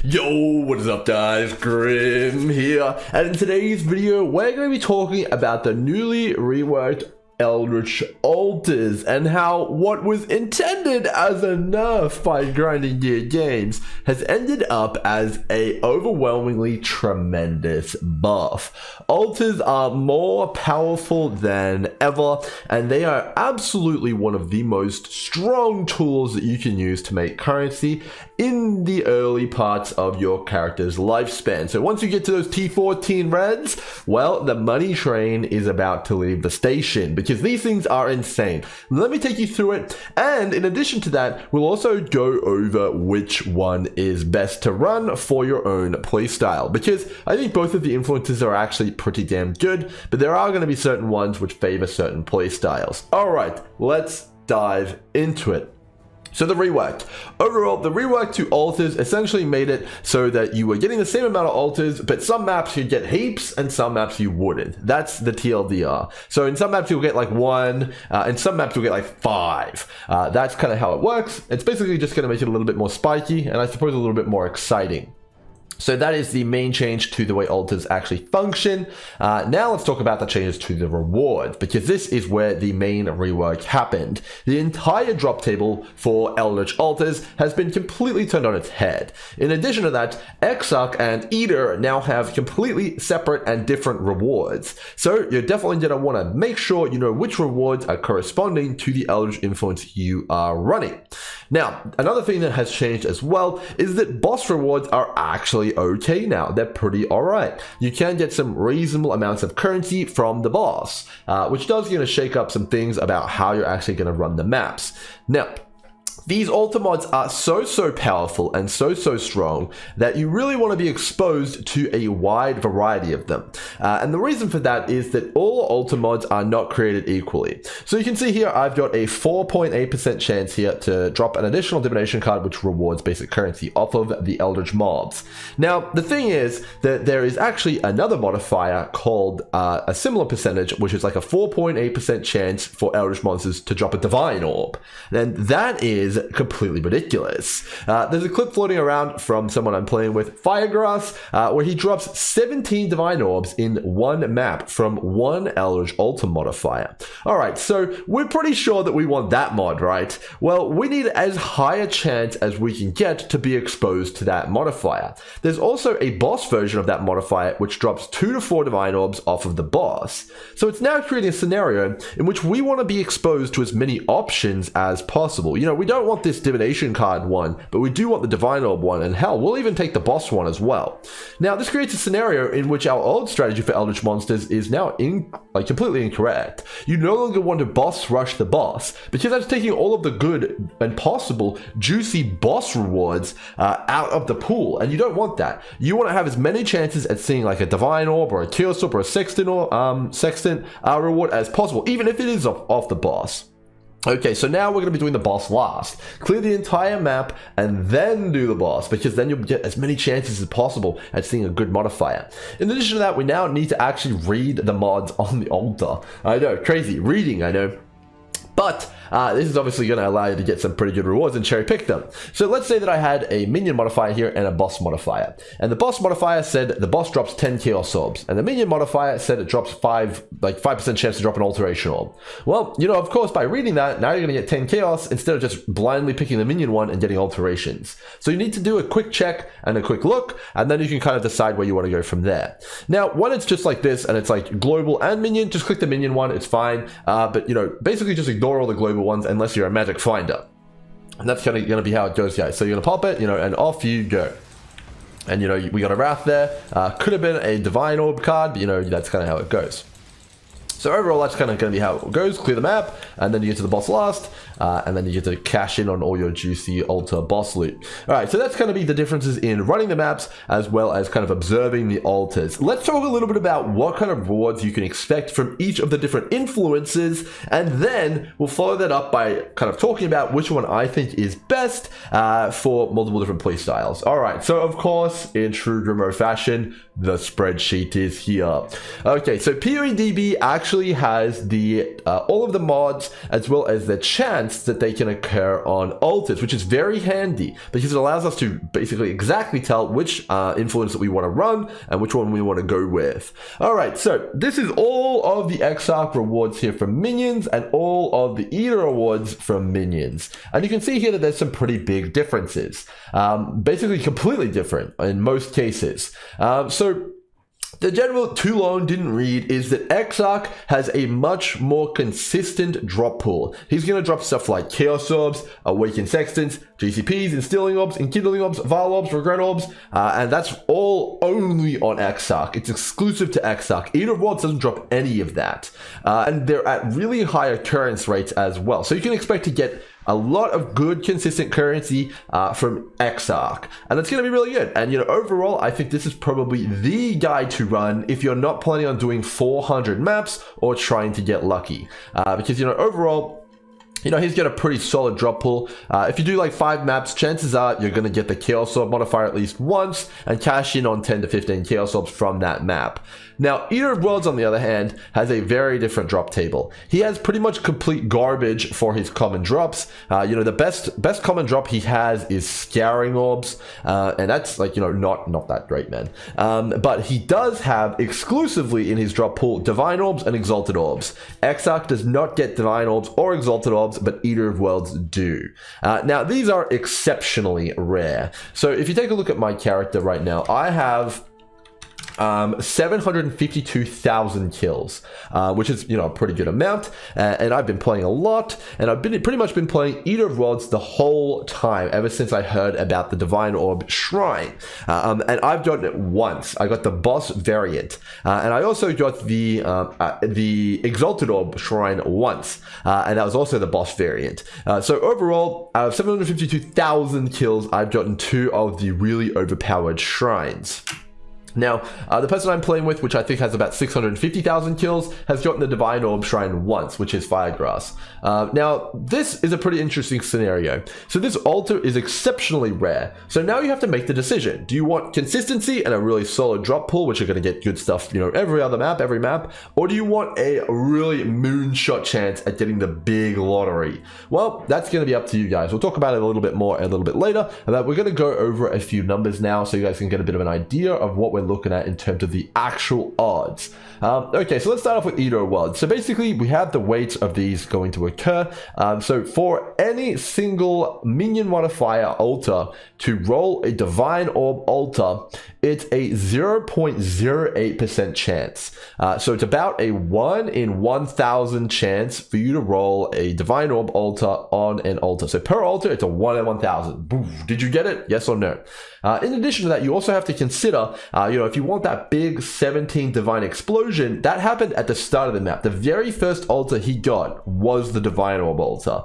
Yo, what is up guys, Grim here, and in today's video we're going to be talking about the newly reworked Eldritch Altars and how what was intended as a nerf by grinding gear games has ended up as a overwhelmingly tremendous buff. Altars are more powerful than ever, and they are absolutely one of the most strong tools that you can use to make currency in the early parts of your character's lifespan. So once you get to those T14 reds, well, the money train is about to leave the station because these things are insane. Let me take you through it, and in addition to that, we'll also go over which one is best to run for your own playstyle, because I think both of the influences are actually pretty damn good, but there are going to be certain ones which favor certain playstyles. Alright, let's dive into it. So the rework. Overall, the rework to altars essentially made it so that you were getting the same amount of altars, but some maps you'd get heaps and some maps you wouldn't. That's the TLDR. So in some maps you'll get like 1, and some maps you'll get like 5. That's kind of how it works. It's basically just going to make it a little bit more spiky and I suppose a little bit more exciting. So that is the main change to the way altars actually function. Now let's talk about the changes to the rewards, because this is where the main rework happened. The entire drop table for Eldritch Altars has been completely turned on its head. In addition to that, Exile and Eater now have completely separate and different rewards. So you're definitely going to want to make sure you know which rewards are corresponding to the Eldritch influence you are running. Now, another thing that has changed as well is that boss rewards are actually okay now. They're pretty alright. You can get some reasonable amounts of currency from the boss, which does shake up some things about how you're actually going to run the maps. Now, these altar mods are so powerful and so strong that you really want to be exposed to a wide variety of them. And the reason for that is that all altar mods are not created equally. So you can see here I've got a 4.8% chance here to drop an additional divination card which rewards basic currency off of the Eldritch mobs. Now the thing is that there is actually another modifier called a similar percentage, which is like a 4.8% chance for Eldritch monsters to drop a divine orb. And that is completely ridiculous. There's a clip floating around from someone I'm playing with, Firegrass, where he drops 17 divine orbs in one map from one Eldritch Altar modifier. Alright, so we're pretty sure that we want that mod, right? Well, we need as high a chance as we can get to be exposed to that modifier. There's also a boss version of that modifier which drops 2 to 4 divine orbs off of the boss. So it's now creating a scenario in which we want to be exposed to as many options as possible. You know, we don't want this divination card one, but we do want the divine orb one, and hell, we'll even take the boss one as well. Now this creates a scenario in which our old strategy for Eldritch monsters is now completely incorrect. You no longer want to boss rush the boss, because that's taking all of the good and possible juicy boss rewards out of the pool, and you don't want that. You want to have as many chances at seeing like a divine orb or a chaos orb or a sextant reward as possible, even if it is off the boss. Okay, so now we're going to be doing the boss last. Clear the entire map and then do the boss, because then you'll get as many chances as possible at seeing a good modifier. In addition to that, we now need to actually read the mods on the altar. I know, crazy reading, I know. But this is obviously going to allow you to get some pretty good rewards and cherry pick them. So let's say that I had a minion modifier here and a boss modifier. And the boss modifier said the boss drops 10 chaos orbs. And the minion modifier said it drops 5% chance to drop an alteration orb. Well, you know, of course, by reading that, now you're going to get 10 chaos instead of just blindly picking the minion one and getting alterations. So you need to do a quick check and a quick look, and then you can kind of decide where you want to go from there. Now, when it's just like this and it's like global and minion, just click the minion one, it's fine. But, you know, basically just ignore all the global ones unless you're a magic finder, and that's going to be how it goes, guys. So you're going to pop it, you know, and off you go. And you know, we got a wrath there. Could have been a divine orb card, but you know, that's kind of how it goes. So overall, that's kind of going to be how it goes. Clear the map, and then you get to the boss last, and then you get to cash in on all your juicy altar boss loot. All right, so that's going to be the differences in running the maps as well as kind of observing the altars. Let's talk a little bit about what kind of rewards you can expect from each of the different influences, and then we'll follow that up by kind of talking about which one I think is best for multiple different playstyles. All right, so of course, in true Grimro fashion, the spreadsheet is here. Okay, so PoEDB actually has the all of the mods as well as the chance chance that they can occur on altars, which is very handy because it allows us to basically exactly tell which influence that we want to run and which one we want to go with. All right, so this is all of the Exarch rewards here from minions and all of the Eater rewards from minions. And you can see here that there's some pretty big differences, basically completely different in most cases. So the general too long didn't read is that Exarch has a much more consistent drop pool. He's going to drop stuff like Chaos Orbs, Awakened Sextants, GCPs, Instilling Orbs, Enkindling Orbs, Vile Orbs, Regret Orbs, and that's all only on Exarch. It's exclusive to Exarch. Eater of Worlds doesn't drop any of that. And they're at really high occurrence rates as well. So you can expect to get a lot of good consistent currency from Exarch, and it's going to be really good. And overall, I think this is probably the guide to run if you're not planning on doing 400 maps or trying to get lucky, because overall, he's got a pretty solid drop pool. If you do like 5 maps, chances are you're going to get the Chaos Orb modifier at least once and cash in on 10 to 15 Chaos Orbs from that map. Now, Eater of Worlds, on the other hand, has a very different drop table. He has pretty much complete garbage for his common drops. The best common drop he has is Scouring Orbs, and that's like, not that great, man. But he does have exclusively in his drop pool Divine Orbs and Exalted Orbs. Exarch does not get Divine Orbs or Exalted Orbs, but Eater of Worlds do. Now, these are exceptionally rare. So if you take a look at my character right now, I have 752,000 kills, which is, a pretty good amount. And I've been playing a lot, and I've pretty much been playing Eater of Worlds the whole time, ever since I heard about the Divine Orb Shrine. And I've gotten it once. I got the boss variant, and I also got the Exalted Orb Shrine once, and that was also the boss variant. So overall, out of 752,000 kills, I've gotten 2 of the really overpowered shrines. Now, the person I'm playing with, which I think has about 650,000 kills, has gotten the Divine Orb Shrine once, which is Firegrass. Now, this is a pretty interesting scenario. So this altar is exceptionally rare. So now you have to make the decision. Do you want consistency and a really solid drop pool, which are going to get good stuff, every map, or do you want a really moonshot chance at getting the big lottery? Well, that's going to be up to you guys. We'll talk about it a little bit more a little bit later, but we're going to go over a few numbers now so you guys can get a bit of an idea of what we're looking at in terms of the actual odds. Okay, so let's start off with Eater of Worlds. So basically, we have the weights of these going to occur. So for any single minion modifier altar to roll a Divine Orb altar, it's a 0.08% chance. So it's about a 1 in 1,000 chance for you to roll a Divine Orb altar on an altar. So per altar, it's a 1 in 1,000. Boom. Did you get it? Yes or no? In addition to that, you also have to consider, if you want that big 17 Divine Explosion, that happened at the start of the map. The very first altar he got was the Divine Orb altar.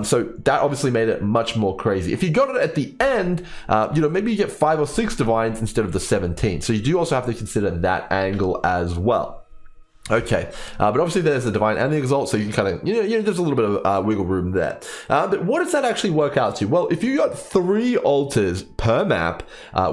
So that obviously made it much more crazy. If you got it at the end, maybe you get 5 or 6 Divines instead of the 17. So you do also have to consider that angle as well. Okay, but obviously there's the Divine and the Exalt, so you can kind of, there's a little bit of wiggle room there. But what does that actually work out to? Well, if you got 3 altars per map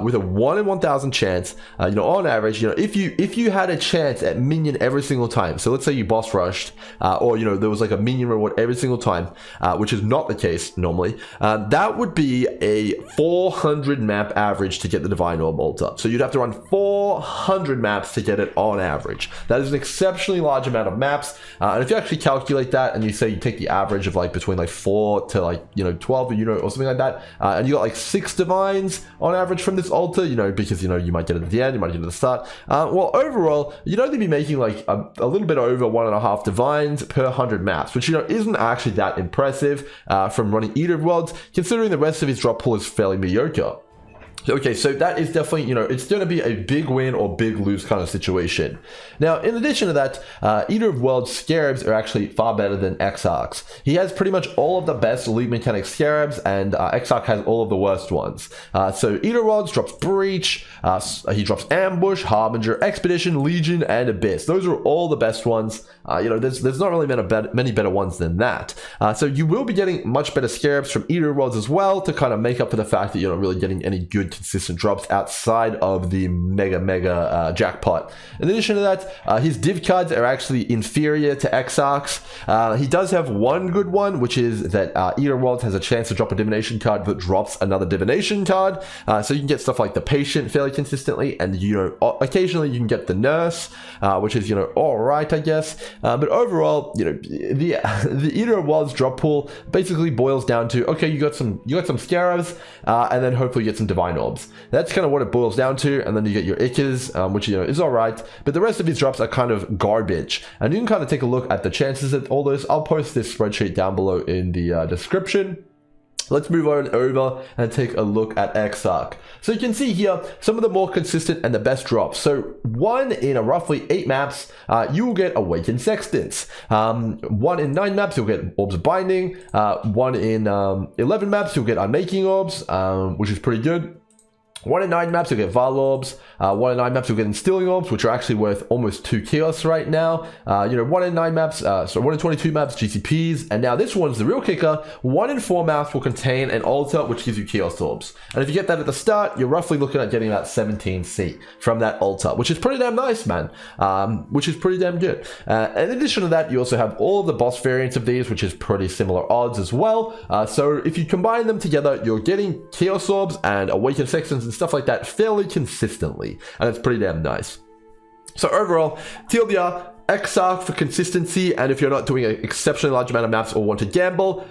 with a 1 in 1,000 chance, on average, if you had a chance at minion every single time, so let's say you boss rushed, or there was like a minion reward every single time, which is not the case normally, that would be a 400 map average to get the Divine Orb altar. So you'd have to run 400 maps to get it on average. That is an exceptionally large amount of maps, and if you actually calculate that and you say you take the average of like between like 4 to like 12 or something like that, and you got like 6 divines on average from this altar, because you might get it at the end, you might get it at the start, well overall you'd only be making like a little bit over 1.5 divines per 100 maps, which isn't actually that impressive from running Eater of Worlds, considering the rest of his drop pool is fairly mediocre. Okay, so that is definitely, it's going to be a big win or big lose kind of situation. Now, in addition to that, Eater of Worlds Scarabs are actually far better than Exarch's. He has pretty much all of the best elite mechanic Scarabs, and Exarch has all of the worst ones. So Eater of Worlds drops Breach, he drops Ambush, Harbinger, Expedition, Legion, and Abyss. Those are all the best ones. There's not really many better ones than that. So you will be getting much better Scarabs from Eater of Worlds as well to kind of make up for the fact that you're not really getting any good consistent drops outside of the mega jackpot. In addition to that, his div cards are actually inferior to Exarch's. He does have one good one, which is that Eater Worlds has a chance to drop a divination card that drops another divination card. So you can get stuff like the Patient fairly consistently, and occasionally you can get the Nurse, which is alright, I guess. But overall, the Eater Worlds drop pool basically boils down to, okay, you got some Scarabs, and then hopefully you get some Divine Orbs. That's kind of what it boils down to, and then you get your Ickers, which is alright, but the rest of these drops are kind of garbage. And you can kind of take a look at the chances of all this. I'll post this spreadsheet down below in the description. Let's move on over and take a look at Exarch. So you can see here some of the more consistent and the best drops. So one in roughly 8 maps, you will get Awakened Sextants. One in 9 maps, you'll get Orbs of Binding. One in 11 maps, you'll get Unmaking Orbs, which is pretty good. 1 in 9 maps, you'll get Val Orbs. 1 in 9 maps, you'll get Instilling Orbs, which are actually worth almost 2 Chaos right now. 1 in 9 maps, 1 in 22 maps, GCPs. And now this one's the real kicker. 1 in 4 maps will contain an altar, which gives you Chaos Orbs. And if you get that at the start, you're roughly looking at getting about 17 C from that altar, which is pretty damn nice, man. Which is pretty damn good. In addition to that, you also have all of the boss variants of these, which is pretty similar odds as well. So if you combine them together, you're getting Chaos Orbs and Awakened Sextants and stuff like that fairly consistently, and it's pretty damn nice. So overall, TLDR, Exarch for consistency, and if you're not doing an exceptionally large amount of maps or want to gamble,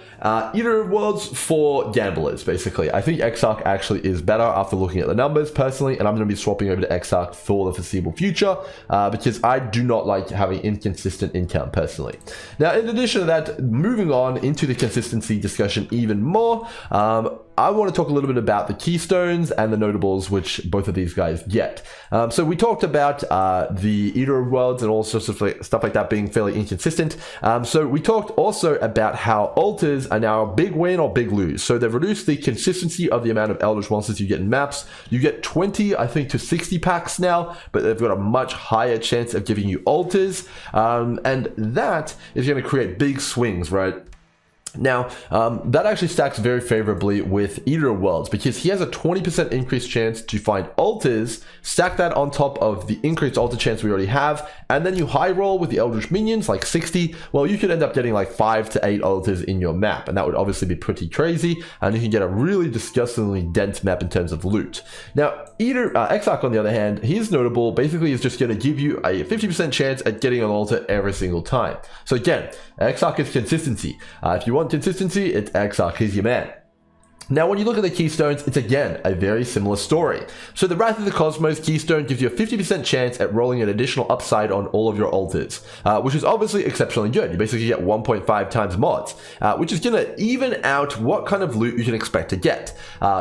Eater Worlds for gamblers, basically. I think Exarch actually is better after looking at the numbers, personally, and I'm going to be swapping over to Exarch for the foreseeable future, because I do not like having inconsistent income, personally. Now, in addition to that, moving on into the consistency discussion even more, I want to talk a little bit about the keystones and the notables, which both of these guys get. So we talked about the Eater Worlds and all sorts of stuff like that being fairly inconsistent. So we talked also about how altars are now a big win or big lose. So they've reduced the consistency of the amount of Eldritch monsters you get in maps. You get 20, I think, to 60 packs now, but they've got a much higher chance of giving you altars. And that is going to create big swings, right? Now, that actually stacks very favorably with Eater Worlds, because he has a 20% increased chance to find altars. Stack that on top of the increased altar chance we already have, and then you high roll with the Eldritch minions, like 60. Well, you could end up getting like 5 to 8 altars in your map, and that would obviously be pretty crazy, and you can get a really disgustingly dense map in terms of loot. Now, Exarch, on the other hand, he's notable. Basically, is just going to give you a 50% chance at getting an altar every single time. So again, Exarch is consistency. If you want consistency, it's Exarch. He's your man. Now, when you look at the keystones, it's again a very similar story. So the Wrath of the Cosmos keystone gives you a 50% chance at rolling an additional upside on all of your altars, which is obviously exceptionally good. You basically get 1.5 times mods, which is going to even out what kind of loot you can expect to get.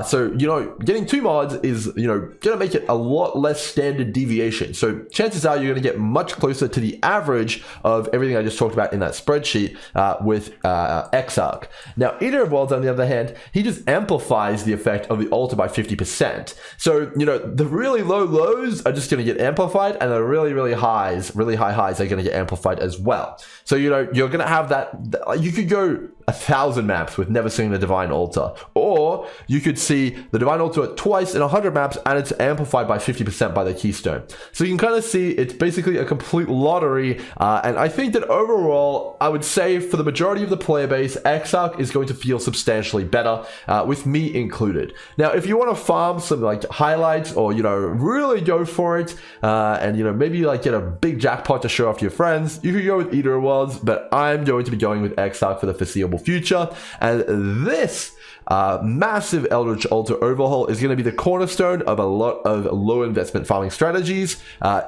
So, getting 2 mods is, going to make it a lot less standard deviation. So chances are you're going to get much closer to the average of everything I just talked about in that spreadsheet with Exarch. Now, Eater Worlds, on the other hand, he just amplifies the effect of the altar by 50%. So, the really low lows are just going to get amplified, and the really high highs are going to get amplified as well. So, you're going to have that, you could go 1,000 maps with never seeing the Divine Altar, or you could see the Divine Altar twice in 100 maps, and it's amplified by 50% by the keystone. So you can kind of see it's basically a complete lottery, and I think that overall, I would say for the majority of the player base, Exarch is going to feel substantially better, with me included. Now, if you want to farm some highlights, or really go for it, and maybe get a big jackpot to show off to your friends, you could go with Eater Worlds, but I'm going to be going with Exarch for the foreseeable future. And this massive Eldritch Altar overhaul is going to be the cornerstone of a lot of low investment farming strategies.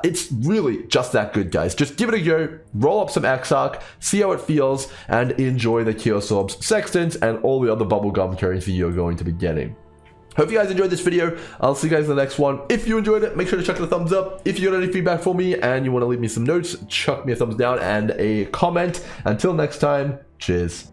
It's really just that good, guys. Just give it a go, roll up some Exarch, see how it feels, and enjoy the Chaos Orbs, Sextants, and all the other bubblegum currency you're going to be getting. Hope you guys enjoyed this video. I'll see you guys in the next one. If you enjoyed it, make sure to chuck it a thumbs up. If you got any feedback for me and you want to leave me some notes, chuck me a thumbs down and a comment. Until next time, cheers.